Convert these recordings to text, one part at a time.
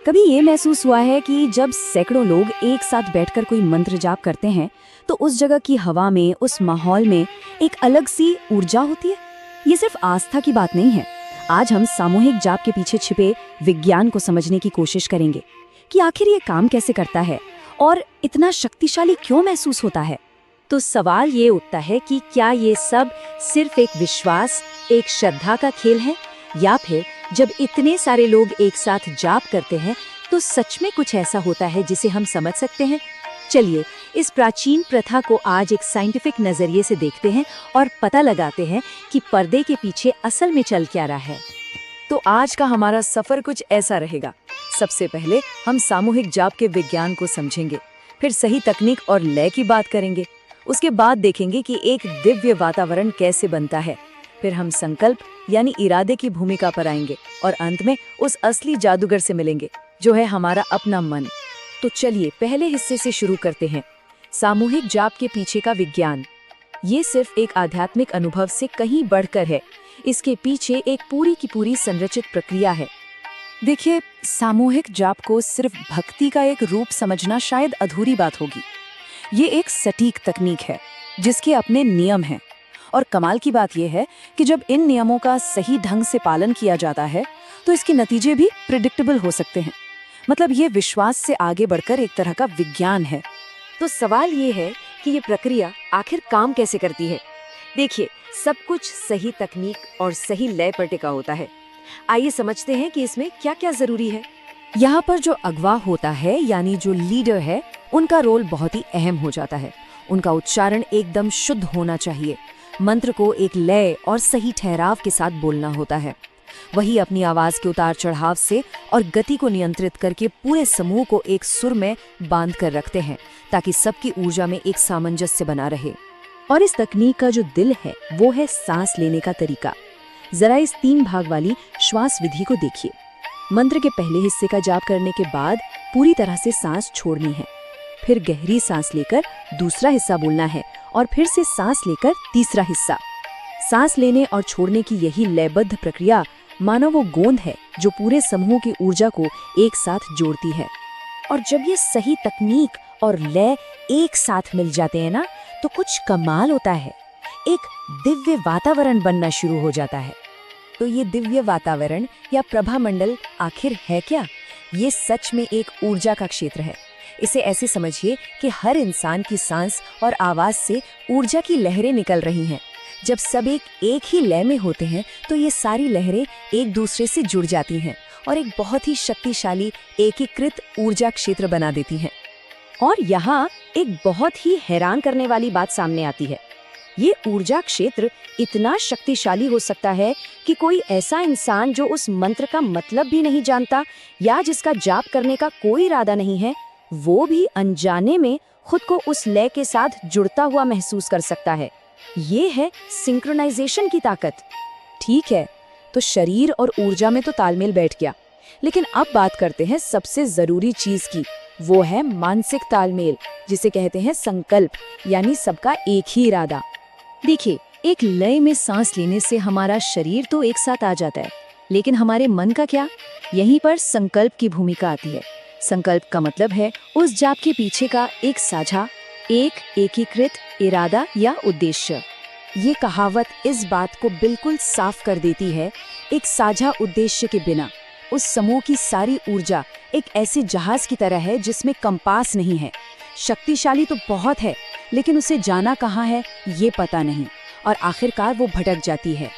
कभी ये महसूस हुआ है कि जब सैकड़ों लोग एक साथ बैठकर कोई मंत्र जाप करते हैं तो उस जगह की हवा में, उस माहौल में एक अलग सी ऊर्जा होती है। ये सिर्फ आस्था की बात नहीं है। आज हम सामूहिक जाप के पीछे छिपे विज्ञान को समझने की कोशिश करेंगे कि आखिर ये काम कैसे करता है और इतना शक्तिशाली क्यों महसूस होता है। तो सवाल ये उठता है कि क्या ये सब सिर्फ एक विश्वास, एक श्रद्धा का खेल है, या फिर जब इतने सारे लोग एक साथ जाप करते हैं तो सच में कुछ ऐसा होता है जिसे हम समझ सकते हैं। चलिए इस प्राचीन प्रथा को आज एक साइंटिफिक नजरिए से देखते हैं और पता लगाते हैं कि पर्दे के पीछे असल में चल क्या रहा है। तो आज का हमारा सफर कुछ ऐसा रहेगा। सबसे पहले हम सामूहिक जाप के विज्ञान को समझेंगे, फिर सही तकनीक और लय की बात करेंगे। उसके बाद देखेंगे कि एक दिव्य वातावरण कैसे बनता है। फिर हम संकल्प यानी इरादे की भूमिका पर आएंगे और अंत में उस असली जादूगर से मिलेंगे जो है हमारा अपना मन। तो चलिए पहले हिस्से से शुरू करते हैं, सामूहिक जाप के पीछे का विज्ञान। ये सिर्फ एक आध्यात्मिक अनुभव से कहीं बढ़कर है। इसके पीछे एक पूरी की पूरी संरचित प्रक्रिया है। देखिए, सामूहिक जाप को सिर्फ भक्ति का एक रूप समझना शायद अधूरी बात होगी। ये एक सटीक तकनीक है जिसके अपने नियम हैं, और कमाल की बात यह है कि जब इन नियमों का सही ढंग से पालन किया जाता है तो इसके नतीजे भी प्रिडिक्टेबल हो सकते हैं। मतलब ये विश्वास से आगे बढ़कर एक तरह का विज्ञान है। तो सवाल ये है कि ये प्रक्रिया आखिर काम कैसे करती है। देखिए, सब कुछ सही तकनीक और सही लय पर टिका होता है। आइए समझते हैं कि इसमें क्या क्या जरूरी है। यहाँ पर जो अगवा होता है यानी जो लीडर है, उनका रोल बहुत ही अहम हो जाता है। उनका उच्चारण एकदम शुद्ध होना चाहिए। मंत्र को एक लय और सही ठहराव के साथ बोलना होता है। वही अपनी आवाज के उतार चढ़ाव से और गति को नियंत्रित करके पूरे समूह को एक सुर में बांध कर रखते हैं ताकि सबकी ऊर्जा में एक सामंजस्य बना रहे। और इस तकनीक का जो दिल है वो है सांस लेने का तरीका। जरा इस 3 भाग वाली श्वास विधि को देखिए। मंत्र के पहले हिस्से का जाप करने के बाद पूरी तरह से सांस छोड़नी है, फिर गहरी सांस लेकर दूसरा हिस्सा बोलना है और फिर से सांस लेकर तीसरा हिस्सा। सांस लेने और छोड़ने की यही लयबद्ध प्रक्रिया मानो वो गोंद है जो पूरे समूह की ऊर्जा को एक साथ जोड़ती है। और जब ये सही तकनीक और लय एक साथ मिल जाते हैं ना, तो कुछ कमाल होता है। एक दिव्य वातावरण बनना शुरू हो जाता है। तो ये दिव्य वातावरण या प्रभा मंडल आखिर है क्या? ये सच में एक ऊर्जा का क्षेत्र है। इसे ऐसे समझिए कि हर इंसान की सांस और आवाज से ऊर्जा की लहरें निकल रही हैं। जब सब एक ही लय में होते हैं तो ये सारी लहरें एक दूसरे से जुड़ जाती हैं और एक बहुत ही शक्तिशाली एकीकृत ऊर्जा क्षेत्र बना देती हैं। और यहाँ एक बहुत ही हैरान करने वाली बात सामने आती है। ये ऊर्जा क्षेत्र इतना शक्तिशाली हो सकता है कि कोई ऐसा इंसान जो उस मंत्र का मतलब भी नहीं जानता या जिसका जाप करने का कोई इरादा नहीं है, वो भी अनजाने में खुद को उस लय के साथ जुड़ता हुआ महसूस कर सकता है। ये है सिंक्रोनाइजेशन की ताकत। ठीक है, तो शरीर और ऊर्जा में तो तालमेल बैठ गया, लेकिन अब बात करते हैं सबसे जरूरी चीज की। वो है मानसिक तालमेल, जिसे कहते हैं संकल्प, यानी सबका एक ही इरादा। देखिए, एक लय में सांस लेने से हमारा शरीर तो एक साथ आ जाता है, लेकिन हमारे मन का क्या? यहीं पर संकल्प की भूमिका आती है। संकल्प का मतलब है उस जाप के पीछे का एक साझा, एक एकीकृत इरादा या उद्देश्य। ये कहावत इस बात को बिल्कुल साफ कर देती है। एक साझा उद्देश्य के बिना उस समूह की सारी ऊर्जा एक ऐसे जहाज की तरह है जिसमें कंपास नहीं है। शक्तिशाली तो बहुत है, लेकिन उसे जाना कहाँ है ये पता नहीं, और आखिरकार वो भटक जाती है।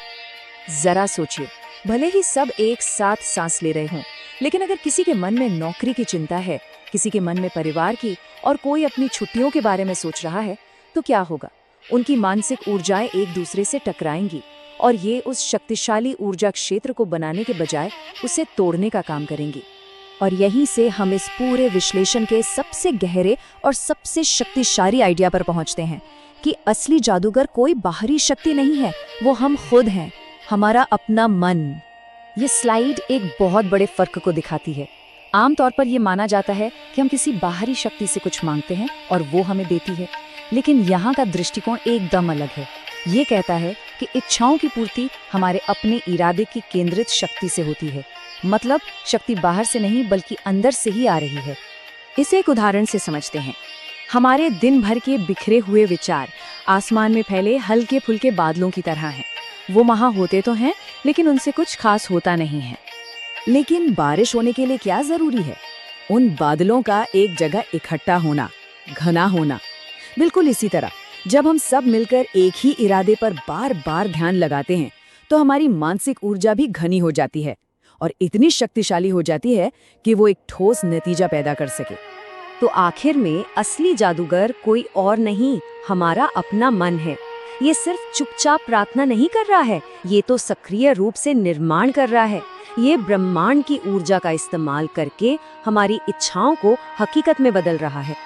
जरा सोचिए, भले ही सब एक साथ सांस ले रहे हों, लेकिन अगर किसी के मन में नौकरी की चिंता है, किसी के मन में परिवार की, और कोई अपनी छुट्टियों के बारे में सोच रहा है, तो क्या होगा? उनकी मानसिक ऊर्जाएं एक दूसरे से टकराएंगी और ये उस शक्तिशाली ऊर्जा क्षेत्र को बनाने के बजाय उसे तोड़ने का काम करेंगी। और यहीं से हम इस पूरे विश्लेषण के सबसे गहरे और सबसे शक्तिशाली आइडिया पर पहुंचते हैं कि असली जादूगर कोई बाहरी शक्ति नहीं है, वो हम खुद हैं, हमारा अपना मन। ये स्लाइड एक बहुत बड़े फर्क को दिखाती है। आमतौर पर यह माना जाता है कि हम किसी बाहरी शक्ति से कुछ मांगते हैं और वो हमें देती है, लेकिन यहाँ का दृष्टिकोण एकदम अलग है। ये कहता है कि इच्छाओं की पूर्ति हमारे अपने इरादे की केंद्रित शक्ति से होती है। मतलब शक्ति बाहर से नहीं बल्कि अंदर से ही आ रही है। इसे एक उदाहरण से समझते हैं। हमारे दिन भर के बिखरे हुए विचार आसमान में फैले हल्के फुल्के बादलों की तरह हैं। वो वहाँ होते तो हैं, लेकिन उनसे कुछ खास होता नहीं है। लेकिन बारिश होने के लिए क्या जरूरी है? उन बादलों का एक जगह इकट्ठा होना, घना होना। बिल्कुल इसी तरह जब हम सब मिलकर एक ही इरादे पर बार बार ध्यान लगाते हैं तो हमारी मानसिक ऊर्जा भी घनी हो जाती है और इतनी शक्तिशाली हो जाती है कि वो एक ठोस नतीजा पैदा कर सके। तो आखिर में असली जादूगर कोई और नहीं, हमारा अपना मन है। ये सिर्फ चुपचाप प्रार्थना नहीं कर रहा है, ये तो सक्रिय रूप से निर्माण कर रहा है। ये ब्रह्मांड की ऊर्जा का इस्तेमाल करके हमारी इच्छाओं को हकीकत में बदल रहा है।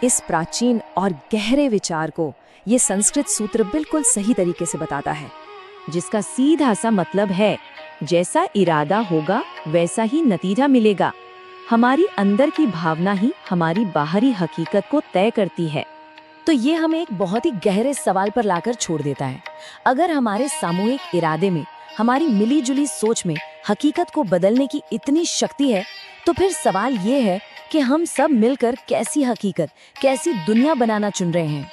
इस प्राचीन और गहरे विचार को ये संस्कृत सूत्र बिल्कुल सही तरीके से बताता है, जिसका सीधा सा मतलब है, जैसा इरादा होगा वैसा ही नतीजा मिलेगा। हमारी अंदर की भावना ही हमारी बाहरी हकीकत को तय करती है। तो ये हमें एक बहुत ही गहरे सवाल पर लाकर छोड़ देता है। अगर हमारे सामूहिक इरादे में, हमारी मिलीजुली सोच में हकीकत को बदलने की इतनी शक्ति है, तो फिर सवाल ये है कि हम सब मिलकर कैसी हकीकत, कैसी दुनिया बनाना चुन रहे हैं।